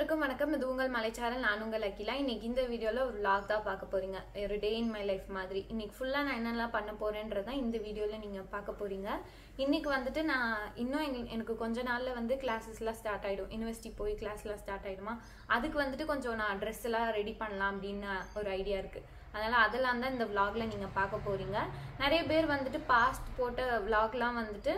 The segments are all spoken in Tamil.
அனைவருக்கும் வணக்கம். இது உங்கள் மலை சேனல். நான் உங்கள் அகிலா. இன்னைக்கு இந்த வீடியோவில் ஒரு vlog தான் பார்க்க போறீங்க. ஒரு டே இன் மை லைஃப் மாதிரி. இன்னைக்கு ஃபுல்லாக நான் என்னெல்லாம் பண்ண போறேன்றதான் இந்த வீடியோவில் நீங்கள் பார்க்க போறீங்க. இன்னைக்கு வந்துட்டு நான் எனக்கு கொஞ்ச நாளில் வந்து கிளாஸஸ்லாம் ஸ்டார்ட் ஆகிடும். யூனிவர்சிட்டி போய் கிளாஸ்லாம் ஸ்டார்ட் ஆகிடுமா, அதுக்கு வந்துட்டு கொஞ்சம் நான் ட்ரெஸ் எல்லாம் ரெடி பண்ணலாம் அப்படின்னு ஒரு ஐடியா இருக்குது. அதனால் அதெல்லாம் தான் இந்த vlogல நீங்கள் பார்க்க போறீங்க. நிறைய பேர் வந்துட்டு பாஸ்ட் போட்ட vlogலாம் வந்துட்டு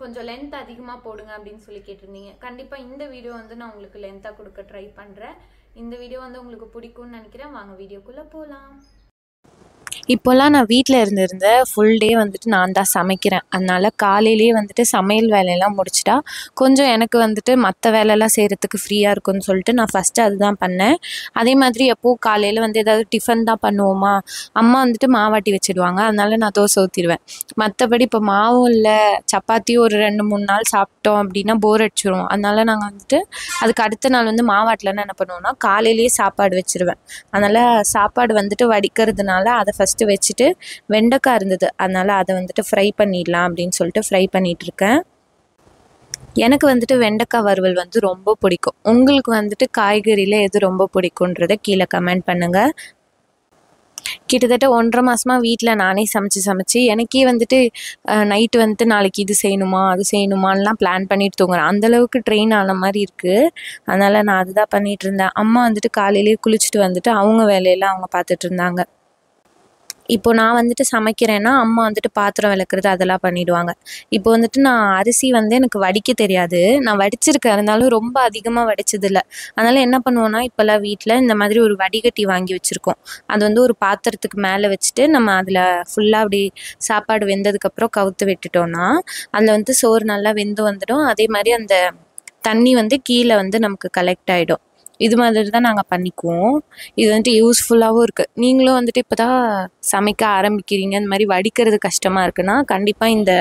கொஞ்சம் லென்த் அதிகமாக போடுங்க அப்படின்னு சொல்லி கேட்டிருந்தீங்க. கண்டிப்பாக இந்த வீடியோ வந்து நான் உங்களுக்கு லென்த்தாக கொடுக்க ட்ரை பண்ணுறேன். இந்த வீடியோ வந்து உங்களுக்கு பிடிக்கும்னு நினைக்கிறேன். வாங்க வீடியோக்குள்ளே போகலாம். இப்போல்லாம் நான் வீட்டில் இருந்திருந்த ஃபுல் டே வந்துட்டு நான் தான் சமைக்கிறேன். அதனால் காலையிலேயே வந்துட்டு சமையல் வேலையெல்லாம் முடிச்சிட்டா கொஞ்சம் எனக்கு வந்துட்டு மற்ற வேலையெல்லாம் செய்கிறதுக்கு ஃப்ரீயாக இருக்கும்னு சொல்லிட்டு நான் ஃபஸ்ட்டு அதுதான் பண்ணேன். அதே மாதிரி எப்போது காலையில் வந்து ஏதாவது டிஃபன் தான் பண்ணுவோமா, அம்மா வந்துட்டு மாவாட்டி வச்சுடுவாங்க. அதனால் நான் தோசை ஊற்றிடுவேன். மற்றபடி இப்போ மாவும் இல்லை, சப்பாத்தி ஒரு 2-3 நாள் சாப்பிட்டோம் அப்படின்னா போர் அடிச்சிடும். அதனால் நாங்கள் வந்துட்டு அதுக்கு அடுத்த நாள் வந்து மாவாட்டலன்னா என்ன பண்ணுவோம்னா காலையிலேயே சாப்பாடு வச்சுருவேன். அதனால் சாப்பாடு வந்துட்டு வடிக்கிறதுனால அதை ஃபஸ்ட்டு வச்சுட்டு வெண்டைக்காய் இருந்தது, அதனால் அதை வந்துட்டு ஃப்ரை பண்ணிடலாம் அப்படின்னு சொல்லிட்டு ஃப்ரை பண்ணிகிட்ருக்கேன். எனக்கு வந்துட்டு வெண்டைக்காய் வறுவல் வந்து ரொம்ப பிடிக்கும். உங்களுக்கு வந்துட்டு காய்கறியில் எது ரொம்ப பிடிக்குன்றதை கீழே கமெண்ட் பண்ணுங்கள். கிட்டத்தட்ட 1.5 மாதமாக வீட்டில் நானே சமைச்சு எனக்கே வந்துட்டு நைட்டு வந்துட்டு நாளைக்கு இது செய்யணுமா அது செய்யணுமான்லாம் பிளான் பண்ணிட்டு தூங்குறேன். அந்தளவுக்கு ட்ரெயின் ஆன மாதிரி இருக்குது. அதனால் நான் அதுதான் பண்ணிகிட்டு இருந்தேன். அம்மா வந்துட்டு காலையிலேயே குளிச்சுட்டு வந்துட்டு அவங்க வேலையெல்லாம் அவங்க பார்த்துட்டு இருந்தாங்க. இப்போ நான் வந்துட்டு சமைக்கிறேன்னா அம்மா வந்துட்டு பாத்திரம் விளக்குறது அதெல்லாம் பண்ணிவிடுவாங்க. இப்போ வந்துட்டு நான் அரிசி வந்து எனக்கு வடிக்க தெரியாது. நான் வடிச்சிருக்கேன், இருந்தாலும் ரொம்ப அதிகமாக வடிச்சதில்லை. அதனால் என்ன பண்ணுவோன்னா இப்போல்லாம் வீட்டில் இந்த மாதிரி ஒரு வடிகட்டி வாங்கி வச்சுருக்கோம். அது வந்து ஒரு பாத்திரத்துக்கு மேலே வச்சுட்டு நம்ம அதில் ஃபுல்லாக அப்படி சாப்பாடு வெந்ததுக்கப்புறம் கவுத்து விட்டுட்டோன்னா அதில் வந்து சோறு நல்லா வெந்து வந்துடும். அதே மாதிரி அந்த தண்ணி வந்து கீழே வந்து நமக்கு கலெக்ட் ஆகிடும். இது மாதிரி தான் நாங்கள் பண்ணிக்குவோம். இது வந்துட்டு யூஸ்ஃபுல்லாகவும் இருக்குது. நீங்களும் வந்துட்டு இப்போ தான் சமைக்க ஆரம்பிக்கிறீங்க, இந்த மாதிரி வடிக்கிறது கஷ்டமாக இருக்குன்னா கண்டிப்பாக இந்த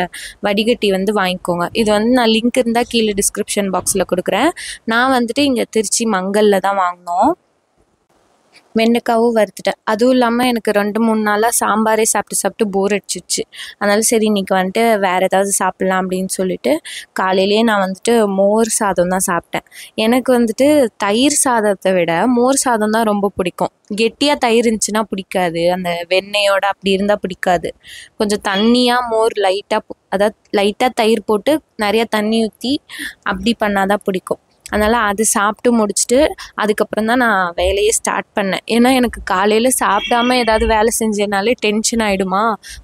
வடிகட்டி வந்து வாங்கிக்கோங்க. இது வந்து நான் லிங்க் இருந்தால் கீழே டிஸ்கிரிப்ஷன் பாக்ஸில் கொடுக்குறேன். நான் வந்துட்டு இங்கே திருச்சி மங்கலில் தான் வாங்கினோம். வெண்டைக்காவும் வறுத்துட்டேன். அதுவும் இல்லாமல் எனக்கு 2-3 நாளாக சாம்பாரே சாப்பிட்டு போர் அடிச்சிச்சு. அதனால சரி இன்றைக்கி வந்துட்டு வேறு ஏதாவது சாப்பிட்லாம் அப்படின்னு சொல்லிட்டு காலையிலேயே நான் வந்துட்டு மோர் சாதம் தான் சாப்பிட்டேன். எனக்கு வந்துட்டு தயிர் சாதத்தை விட மோர் சாதம் தான் ரொம்ப பிடிக்கும். கெட்டியாக தயிர் இருந்துச்சுன்னா பிடிக்காது, அந்த வெண்ணெயோட அப்படி இருந்தால் பிடிக்காது. கொஞ்சம் தண்ணியாக மோர் அதாவது லைட்டாக தயிர் போட்டு நிறையா தண்ணி ஊற்றி அப்படி பண்ணால் தான் பிடிக்கும். அதனால் அது சாப்பிட்டு முடிச்சுட்டு அதுக்கப்புறம் தான் நான் வேலையே ஸ்டார்ட் பண்ணேன். ஏன்னா எனக்கு காலையில் சாப்பிடாம ஏதாவது வேலை செஞ்சேனாலே டென்ஷன் ஆகிடுமா,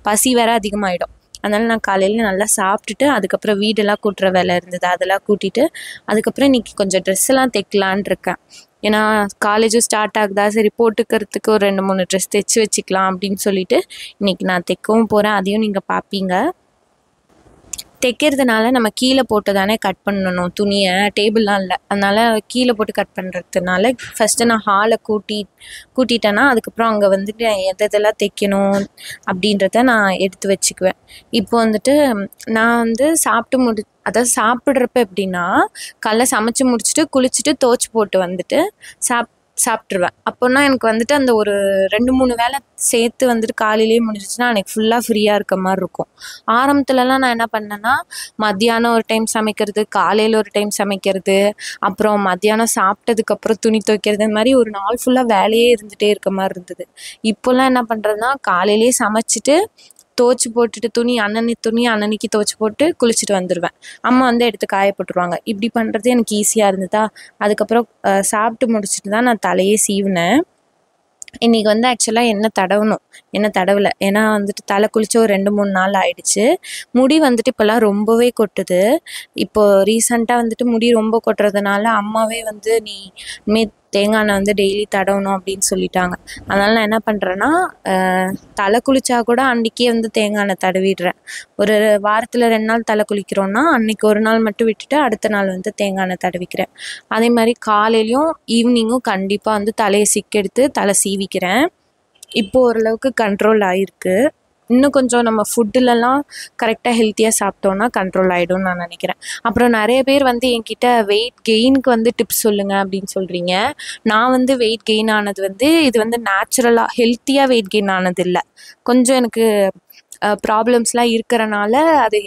பசி வேறு அதிகமாகிடும். அதனால் நான் காலையில் நல்லா சாப்பிட்டுட்டு அதுக்கப்புறம் வீடெல்லாம் கூட்டுற வேலை இருந்தது, அதெல்லாம் கூட்டிகிட்டு அதுக்கப்புறம் இன்றைக்கி கொஞ்சம் ட்ரெஸ்ஸெல்லாம் தைக்கலான் இருக்கேன். ஏன்னா காலேஜும் ஸ்டார்ட் ஆகுதா, சரி போட்டுக்கிறதுக்கு ஒரு 2-3 ட்ரெஸ் தைச்சி வச்சுக்கலாம் அப்படின்னு சொல்லிட்டு இன்றைக்கி நான் தைக்கவும் போகிறேன். அதையும் நீங்கள் பார்ப்பீங்க. தைக்கிறதுனால நம்ம கீழே போட்டு தானே கட் பண்ணணும் துணியை, டேபிள்லாம் இல்லை. அதனால் கீழே போட்டு கட் பண்ணுறதுனால ஃபஸ்ட்டு நான் ஹாலை கூட்டிட்டேன்னா அதுக்கப்புறம் அங்கே வந்துட்டு எதெல்லாம் தைக்கணும் அப்படின்றத நான் எடுத்து வச்சுக்குவேன். இப்போ வந்துட்டு நான் வந்து அதாவது சாப்பிட்றப்ப எப்படின்னா காலைல சமைச்சு முடிச்சுட்டு குளிச்சுட்டு துவச்சி போட்டு வந்துட்டு சாப்பிட்ருவேன். அப்போனா எனக்கு வந்துட்டு அந்த ஒரு 2-3 வேலை சேர்த்து வந்துட்டு காலையிலேயே முடிஞ்சிச்சுன்னா எனக்கு ஃபுல்லாக ஃப்ரீயாக இருக்க மாதிரி இருக்கும். ஆரம்பத்துலலாம் நான் என்ன பண்ணேன்னா மத்தியானம் ஒரு டைம் சமைக்கிறது, காலையில் ஒரு டைம் சமைக்கிறது, அப்புறம் மத்தியானம் சாப்பிட்டதுக்கப்புறம் துணி துவைக்கிறது, இந்த மாதிரி ஒரு நாள் ஃபுல்லாக வேலையே இருந்துகிட்டே இருக்க மாதிரி இருந்தது. இப்போல்லாம் என்ன பண்ணுறதுனா காலையிலேயே சமைச்சிட்டு துவச்சி போட்டுட்டு அன்னன்னைக்கு துவச்சி போட்டு குளிச்சுட்டு வந்துடுவேன். அம்மா வந்து எடுத்து காய போட்டுருவாங்க. இப்படி பண்ணுறது எனக்கு ஈஸியாக இருந்ததா. அதுக்கப்புறம் சாப்பிட்டு முடிச்சுட்டு தான் நான் தலையே சீவினேன். இன்றைக்கி வந்து ஆக்சுவலாக என்ன தடவலை. ஏன்னா வந்துட்டு தலை குளிச்சு ஒரு 2-3 நாள் ஆயிடுச்சு. முடி வந்துட்டு இப்போல்லாம் ரொம்பவே கொட்டுது. இப்போது ரீசெண்டாக வந்துட்டு முடி ரொம்ப கொட்டுறதுனால அம்மாவே வந்து நீ தேங்காய் எண்ணெய் வந்து டெய்லி தடவணும் அப்படின்னு சொல்லிட்டாங்க. அதனால் நான் என்ன பண்ணுறேன்னா தலை குளித்தா கூட அன்றைக்கே வந்து தேங்காய் எண்ணெய் தடவிடுறேன். ஒரு வாரத்தில் 2 நாள் தலை குளிக்கிறோன்னா அன்றைக்கி ஒரு நாள் மட்டும் விட்டுட்டு அடுத்த நாள் வந்து தேங்காய் எண்ணெய் தடவிக்கிறேன். அதே மாதிரி காலையிலையும் ஈவினிங்கும் கண்டிப்பாக வந்து தலையை சிக்கெடுத்து தலை சீவிக்கிறேன். இப்போது ஓரளவுக்கு கண்ட்ரோல் ஆகிருக்கு. இன்னும் கொஞ்சம் நம்ம ஃபுட்டுலலாம் கரெக்டாக ஹெல்த்தியாக சாப்பிட்டோன்னா கண்ட்ரோல் ஆகிடும்னு நான் நினைக்கிறேன். அப்புறம் நிறைய பேர் வந்து என்கிட்ட வெயிட் கெயினுக்கு வந்து டிப்ஸ் சொல்லுங்கள் அப்படின்னு சொல்கிறீங்க. நான் வந்து வெயிட் கெயின் ஆனது வந்து இது வந்து நேச்சுரலாக ஹெல்த்தியாக வெயிட் கெயின் ஆனது இல்லை. கொஞ்சம் எனக்கு ப்ராப்ளம்ஸ்லாம் இருக்கிறனால அது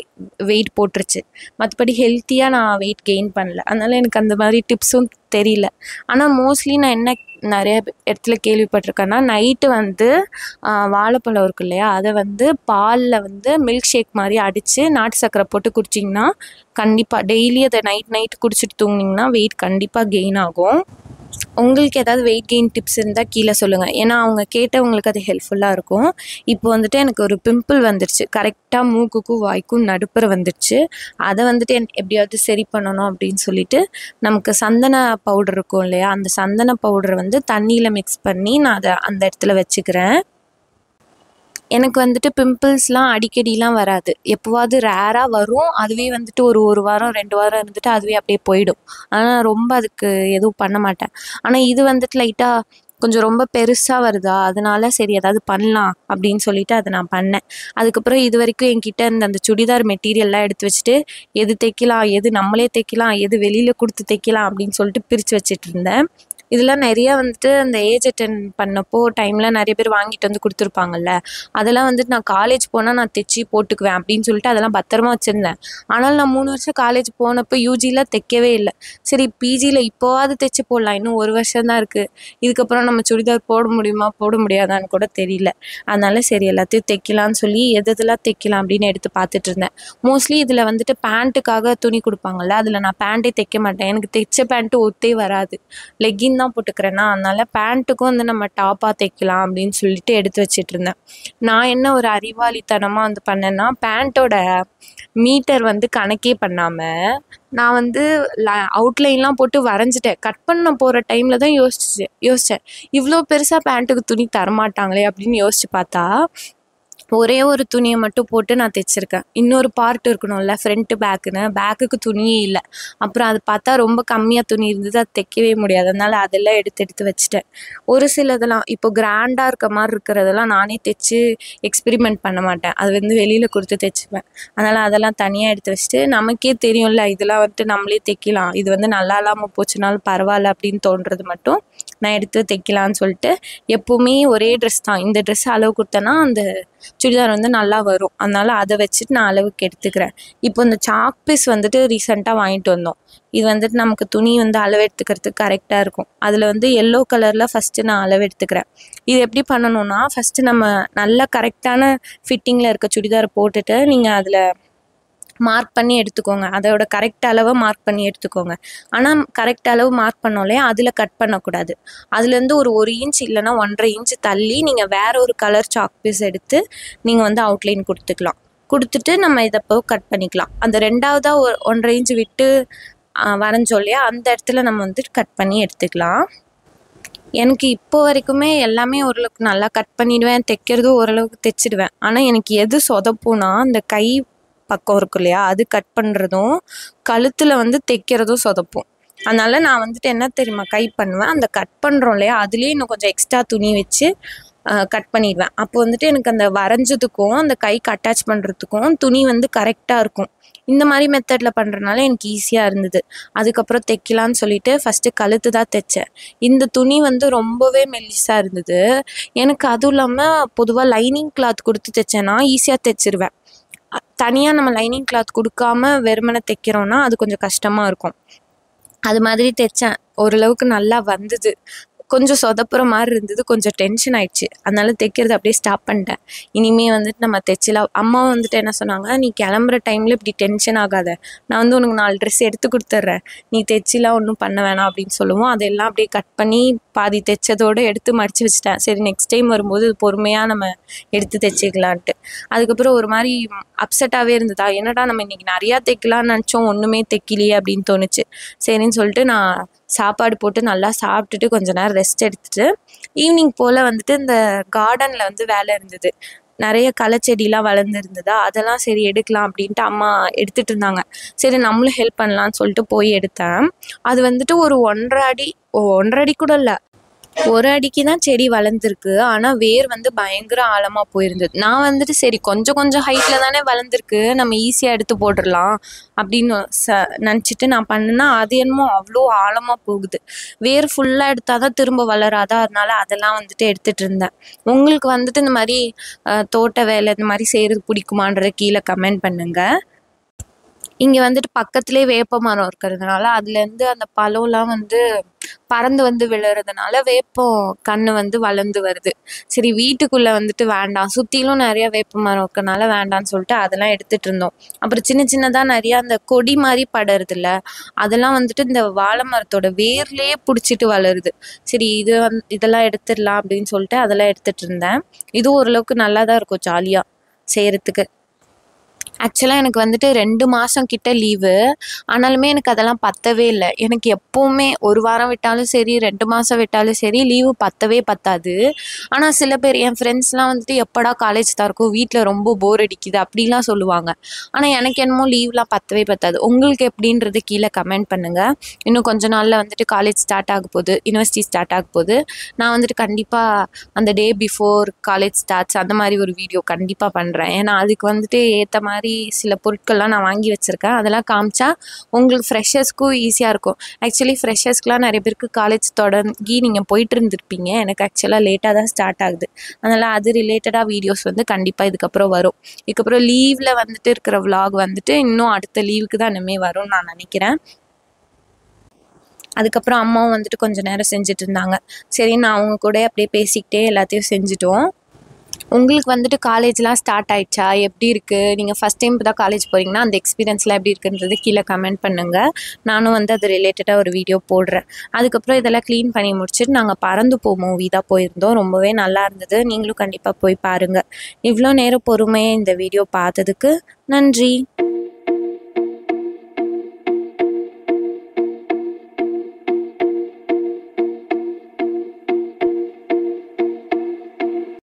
வெயிட் போட்டுருச்சு. மற்றபடி ஹெல்த்தியாக நான் வெயிட் கெயின் பண்ணல. அதனால் எனக்கு அந்த மாதிரி டிப்ஸும் தெரியல. ஆனால் மோஸ்ட்லி நான் என்ன நிறைய இடத்துல கேள்விப்பட்டிருக்கேன்னா, நைட்டு வந்து வாழைப்பழம் இருக்கு இல்லையா, அதை வந்து பாலில் வந்து மில்க் ஷேக் மாதிரி அடித்து நாட்டு சர்க்கரை போட்டு குடிச்சிங்கன்னா கண்டிப்பாக டெய்லி அதை நைட் குடிச்சிட்டு தூங்கினீங்கன்னா வெயிட் கண்டிப்பாக கெயின் ஆகும். உங்களுக்கு ஏதாவது வெயிட் கெயின் டிப்ஸ் இருந்தால் கீழே சொல்லுங்கள். ஏன்னா அவங்க கேட்டவங்களுக்கு அது ஹெல்ப்ஃபுல்லாக இருக்கும். இப்போ வந்துட்டு எனக்கு ஒரு பிம்பிள் வந்துடுச்சு. கரெக்டாக மூக்குக்கும் வாய்க்கும் நடுப்புற வந்துடுச்சு. அதை வந்துட்டு எப்படியாவது சரி பண்ணணும் அப்படின்னு சொல்லிட்டு நமக்கு சந்தன பவுடர் இருக்கும் இல்லையா, அந்த சந்தன பவுடரை வந்து தண்ணியில் மிக்ஸ் பண்ணி நான் அதை அந்த இடத்துல வச்சுக்கிறேன். எனக்கு வந்துட்டு பிம்பிள்ஸ்லாம் அடிக்கடிலாம் வராது. எப்போவாவது ரேராக வரும். அதுவே வந்துட்டு ஒரு வாரம் 2 வாரம் இருந்துட்டு அதுவே அப்படியே போயிடும். ஆனால் ரொம்ப அதுக்கு எதுவும் பண்ண மாட்டேன். ஆனால் இது வந்துட்டு லைட்டாக கொஞ்சம் ரொம்ப பெருசாக வருதா, அதனால சரி ஏதாவது பண்ணலாம் அப்படின்னு சொல்லிட்டு அதை நான் பண்ணேன். அதுக்கப்புறம் இது வரைக்கும் என்கிட்ட இருந்த அந்த சுடிதார் மெட்டீரியல்லாம் எடுத்து வச்சுட்டு எது தைக்கலாம், எது நம்மளே தைக்கலாம், எது வெளியில் கொடுத்து தைக்கலாம் அப்படின்னு சொல்லிட்டு பிரித்து வச்சுட்டு இருந்தேன். இதெல்லாம் நிறையா வந்துட்டு அந்த ஏஜ் அட்டெண்ட் பண்ணப்போ டைமில் நிறைய பேர் வாங்கிட்டு வந்து கொடுத்துருப்பாங்கல்ல, அதெல்லாம் வந்துட்டு நான் காலேஜ் போனால் நான் தைச்சி போட்டுக்குவேன் அப்படின்னு சொல்லிட்டு அதெல்லாம் பத்திரமா வச்சுருந்தேன். ஆனால் நான் 3 வருஷம் காலேஜ் போனப்போ யூஜியில் தைக்கவே இல்லை. சரி பிஜியில் இப்போவாது தைச்சி போடலாம், இன்னும் 1 வருஷம் தான் இருக்குது. இதுக்கப்புறம் நம்ம சுடிதார் போட முடியுமா போட முடியாதான்னு கூட தெரியல. அதனால சரி எல்லாத்தையும் தைக்கலான்னு சொல்லி எதெல்லாம் தைக்கலாம் அப்படின்னு எடுத்து பார்த்துட்டு இருந்தேன். மோஸ்ட்லி இதில் வந்துட்டு பேண்ட்டுக்காக துணி கொடுப்பாங்கல்ல, அதில் நான் பேண்ட்டே தைக்க மாட்டேன். எனக்கு தைச்ச பேண்ட்டு ஒத்தே வராது. லெக்கின் தான் போட்டுக்கிறேன்னா, அதனால பேண்ட்டுக்கும் வந்து நம்ம டாப்பாக தைக்கலாம் அப்படின்னு சொல்லிட்டு எடுத்து வச்சிட்டு இருந்தேன். நான் என்ன ஒரு அறிவாளித்தனமாக வந்து பண்ணேன்னா, பேண்ட்டோட மீட்டர் வந்து கணக்கே பண்ணாமல் நான் வந்து அவுட்லைன்லாம் போட்டு வரைஞ்சிட்டேன். கட் பண்ண போகிற டைமில் தான் யோசித்தேன் இவ்வளோ பெருசாக பேண்ட்டுக்கு துணி தரமாட்டாங்களே அப்படின்னு யோசிச்சு பார்த்தா ஒரே ஒரு துணியை மட்டும் போட்டு நான் தைச்சிருக்கேன். இன்னொரு பார்ட் இருக்கணும்ல, ஃப்ரண்ட்டு பேக்குன்னு, பேக்குக்கு துணியே இல்லை. அப்புறம் அது பார்த்தா ரொம்ப கம்மியாக துணி இருந்தது, அது தைக்கவே முடியாது. அதனால் அதெல்லாம் எடுத்து வச்சுட்டேன். ஒரு சிலதெல்லாம் இப்போ கிராண்டாக இருக்க மாதிரி இருக்கிறதெல்லாம் நானே தைச்சி எக்ஸ்பெரிமெண்ட் பண்ண மாட்டேன். அது வந்து வெளியில் கொடுத்து தைச்சிப்பேன். அதனால் அதெல்லாம் தனியாக எடுத்து வச்சுட்டு நமக்கே தெரியும்ல இதெல்லாம் வந்துட்டு நம்மளே தைக்கலாம், இது வந்து நல்லா இல்லாமல் போச்சுனாலும் பரவாயில்ல அப்படின்னு தோன்றது மட்டும் நான் எடுத்து தைக்கலான்னு சொல்லிட்டு எப்போவுமே ஒரே ட்ரெஸ் தான். இந்த ட்ரெஸ் அளவு கொடுத்தேன்னா அந்த சுடிதார் வந்து நல்லா வரும். அதனால் அதை வச்சுட்டு நான் அளவுக்கு எடுத்துக்கிறேன். இப்போ இந்த சாக் பீஸ் வந்துட்டு ரீசெண்டாக வாங்கிட்டு வந்தோம். இது வந்துட்டு நமக்கு துணி வந்து அளவு எடுத்துக்கிறதுக்கு கரெக்டாக இருக்கும். அதில் வந்து எல்லோ கலரில் ஃபஸ்ட்டு நான் அளவு எடுத்துக்கிறேன். இது எப்படி பண்ணணும்னா, ஃபஸ்ட்டு நம்ம நல்ல கரெக்டான ஃபிட்டிங்கில் இருக்க சுடிதாரை போட்டுட்டு நீங்கள் அதில் மார்க் பண்ணி எடுத்துக்கோங்க. அதோட கரெக்ட் அளவை மார்க் பண்ணி எடுத்துக்கோங்க. ஆனால் கரெக்ட் அளவு மார்க் பண்ணோலே அதில் கட் பண்ணக்கூடாது. அதுலேருந்து ஒரு இன்ச் இல்லைன்னா 1.5 இன்ச் தள்ளி நீங்கள் வேற ஒரு கலர் சாக் பீஸ் எடுத்து நீங்கள் வந்து அவுட்லைன் கொடுத்துட்டு நம்ம இதை கட் பண்ணிக்கலாம். அந்த ரெண்டாவதாக 1.5 இன்ச் விட்டு வரைஞ்சோம் இல்லையா, அந்த இடத்துல நம்ம வந்து கட் பண்ணி எடுத்துக்கலாம். எனக்கு இப்போ வரைக்குமே எல்லாமே ஓரளவுக்கு நல்லா கட் பண்ணிடுவேன். தைக்கிறதும் ஓரளவுக்கு தைச்சிடுவேன். ஆனால் எனக்கு எது சொதப்புனா அந்த கை பக்கம் இருக்கு இல்லையா, அது கட் பண்ணுறதும் கழுத்தில் வந்து தைக்கிறதும் சொதப்பும். அதனால நான் வந்துட்டு என்ன தெரியுமா பண்ணுவேன், அந்த கட் பண்ணுறோம் இல்லையா அதுலேயே இன்னும் கொஞ்சம் எக்ஸ்ட்ரா துணி வச்சு கட் பண்ணிடுவேன். அப்போ வந்துட்டு எனக்கு அந்த வரைஞ்சதுக்கும் அந்த கைக்கு அட்டாச் பண்ணுறதுக்கும் துணி வந்து கரெக்டாக இருக்கும். இந்த மாதிரி மெத்தடில் பண்ணுறதுனால எனக்கு ஈஸியாக இருந்தது. அதுக்கப்புறம் தைக்கலான்னு சொல்லிட்டு ஃபஸ்ட்டு கழுத்து தான் தைச்சேன். இந்த துணி வந்து ரொம்பவே மெல்லிஸாக இருந்தது எனக்கு. அதுவும் இல்லாமல் பொதுவாக லைனிங் கிளாத் கொடுத்து தைச்சேன்னா ஈஸியாக தைச்சிருவேன். தனியாக நம்ம லைனிங் கிளாத் கொடுக்காம வெறுமனை தைக்கிறோன்னா அது கொஞ்சம் கஷ்டமாக இருக்கும். அது மாதிரி தைச்சேன். ஓரளவுக்கு நல்லா வந்தது. கொஞ்சம் சொதப்புற மாதிரி இருந்தது, கொஞ்சம் டென்ஷன் ஆயிடுச்சு. அதனால தைக்கிறது அப்படியே ஸ்டாப் பண்ணிட்டேன். இனிமேல் வந்துட்டு நம்ம தைச்சலாம். அம்மா வந்துட்டு என்ன சொன்னாங்க, நீ கிளம்புற டைமில் இப்படி டென்ஷன் ஆகாத, நான் வந்து உனக்கு 4 ட்ரெஸ் எடுத்து கொடுத்துட்றேன், நீ தைச்சிலாம் ஒன்றும் பண்ண வேணாம் அப்படின்னு சொல்லுவோம். அதெல்லாம் அப்படியே கட் பண்ணி பாதி தைச்சதோடு எடுத்து மடித்து வச்சுட்டேன். சரி நெக்ஸ்ட் டைம் வரும்போது பொறுமையாக நம்ம எடுத்து தைச்சிக்கலான்ட்டு. அதுக்கப்புறம் ஒரு மாதிரி அப்செட்டாகவே இருந்ததா, என்னடா நம்ம இன்றைக்கி நிறையா தைக்கலான்னு நினச்சோம், ஒன்றுமே தைக்கலையே அப்படின்னு தோணுச்சு. சரின்னு சொல்லிட்டு நான் சாப்பாடு போட்டு நல்லா சாப்பிட்டுட்டு கொஞ்ச நேரம் ரெஸ்ட் எடுத்துட்டு ஈவினிங் போல் வந்துட்டு இந்த கார்டனில் வந்து வேலை இருந்தது. நிறைய களச்செடிலாம் வளர்ந்துருந்ததா, அதெல்லாம் சரி எடுக்கலாம் அப்படின்ட்டு அம்மா எடுத்துகிட்டு இருந்தாங்க. சரி நம்மளும் ஹெல்ப் பண்ணலான்னு சொல்லிட்டு போய் எடுத்தேன். அது வந்துட்டு ஒரு 1.5 அடி கூட இல்லை, ஒரு அடிக்கு தான் செடி வளர்ந்துருக்கு. ஆனால் வேர் வந்து பயங்கர ஆழமாக போயிருந்தது. நான் வந்துட்டு சரி கொஞ்சம் கொஞ்சம் ஹைட்டில் தானே வளர்ந்துருக்கு, நம்ம ஈஸியாக எடுத்து போட்டுடலாம் அப்படின்னு நினச்சிட்டு நான் பண்ணேன்னா அது என்னமோ அவ்வளோ ஆழமாக போகுது. வேர் ஃபுல்லாக எடுத்தால் தான் திரும்ப வளராதா, அதனால அதெல்லாம் வந்துட்டு எடுத்துகிட்டு இருந்தேன். உங்களுக்கு வந்துட்டு இந்த மாதிரி தோட்ட வேலை இந்த மாதிரி செய்கிறது பிடிக்குமான்றத கீழே கமெண்ட் பண்ணுங்கள். இங்கே வந்துட்டு பக்கத்துலேயே வேப்ப மரம் இருக்கிறதுனால அதுலேருந்து அந்த பழம்லாம் வந்து பறந்து வந்து விழுறதுனால வேப்பம் கன்று வந்து வளர்ந்து வருது. சரி வீட்டுக்குள்ளே வந்துட்டு வேண்டாம், சுற்றிலும் நிறையா வேப்ப மரம் இருக்கிறனால வேண்டான்னு சொல்லிட்டு அதெல்லாம் எடுத்துகிட்டு இருந்தோம். அப்புறம் சின்ன சின்னதாக நிறையா அந்த கொடி மாதிரி படருதுல்ல, அதெல்லாம் வந்துட்டு இந்த வாழை மரத்தோட வேர்லேயே பிடிச்சிட்டு வளருது. சரி இதெல்லாம் எடுத்துடலாம் அப்படின்னு சொல்லிட்டு அதெல்லாம் எடுத்துகிட்டு இருந்தேன். இதுவும் ஓரளவுக்கு நல்லா தான் இருக்கும் ஜாலியாக செய்கிறதுக்கு. ஆக்சுவலாக எனக்கு வந்துட்டு 2 மாதம் கிட்ட லீவு. ஆனாலுமே எனக்கு அதெல்லாம் பத்தவே இல்லை. எனக்கு எப்போவுமே 1 வாரம் விட்டாலும் சரி 2 மாதம் விட்டாலும் சரி லீவு பத்தவே பத்தாது. ஆனால் சில பேர் என் ஃப்ரெண்ட்ஸ்லாம் வந்துட்டு எப்படா காலேஜ் திறக்கும், வீட்டில் ரொம்ப போர் அடிக்குது அப்படிலாம் சொல்லுவாங்க. ஆனால் எனக்கு என்னமோ லீவ்லாம் பத்தவே பத்தாது. உங்களுக்கு எப்படின்றது கீழே கமெண்ட் பண்ணுங்கள். இன்னும் கொஞ்ச நாளில் வந்துட்டு காலேஜ் ஸ்டார்ட் ஆக போகுது, யூனிவர்சிட்டி ஸ்டார்ட் ஆக போகுது. நான் வந்துட்டு கண்டிப்பாக அந்த டே பிஃபோர் காலேஜ் ஸ்டார்ட்ஸ் அந்த மாதிரி ஒரு வீடியோ கண்டிப்பாக பண்ணுறேன். ஏன்னா அதுக்கு வந்துட்டு ஏற்ற மாதிரி சில பொருட்கள்லாம் நான் வாங்கி வச்சுருக்கேன். அதெல்லாம் காமிச்சா உங்களுக்கு ஃப்ரெஷர்ஸ்க்கும் ஈஸியாக இருக்கும். ஆக்சுவலி ஃப்ரெஷர்ஸ்க்குலாம் நிறைய பேருக்கு காலேஜ் தொடங்கி நீங்கள் போயிட்டு இருந்திருப்பீங்க. எனக்கு ஆக்சுவலாக லேட்டாக தான் ஸ்டார்ட் ஆகுது. அதனால் அது ரிலேட்டடாக வீடியோஸ் வந்து கண்டிப்பாக இதுக்கப்புறம் வரும். இதுக்கப்புறம் லீவில் வந்துட்டு இருக்கிற விலாக் வந்துட்டு இன்னும் அடுத்த லீவுக்கு தான் இனிமேல் வரும்னு நான் நினைக்கிறேன். அதுக்கப்புறம் அம்மாவும் வந்துட்டு கொஞ்சம் நேரம் செஞ்சுட்டு இருந்தாங்க. சரி நான் அவங்க கூட அப்படியே பேசிக்கிட்டே எல்லாத்தையும் செஞ்சுட்டோம். உங்களுக்கு வந்துட்டு காலேஜ்லாம் ஸ்டார்ட் ஆயிடுச்சா, எப்படி இருக்குது? நீங்கள் ஃபஸ்ட் டைம் இப்போ தான் காலேஜ் போகிறீங்கன்னா அந்த எக்ஸ்பீரியன்ஸ்லாம் எப்படி இருக்குன்றது கீழே கமெண்ட் பண்ணுங்கள். நானும் வந்து அது ரிலேட்டடாக ஒரு வீடியோ போடுறேன். அதுக்கப்புறம் இதெல்லாம் க்ளீன் பண்ணி முடிச்சுட்டு நாங்கள் பறந்து போ மூவி தான் போயிருந்தோம். ரொம்பவே நல்லா இருந்தது. நீங்களும் கண்டிப்பாக போய் பாருங்கள். இவ்வளோ நேரம் பொறுமையாக இந்த வீடியோ பார்த்ததுக்கு நன்றி.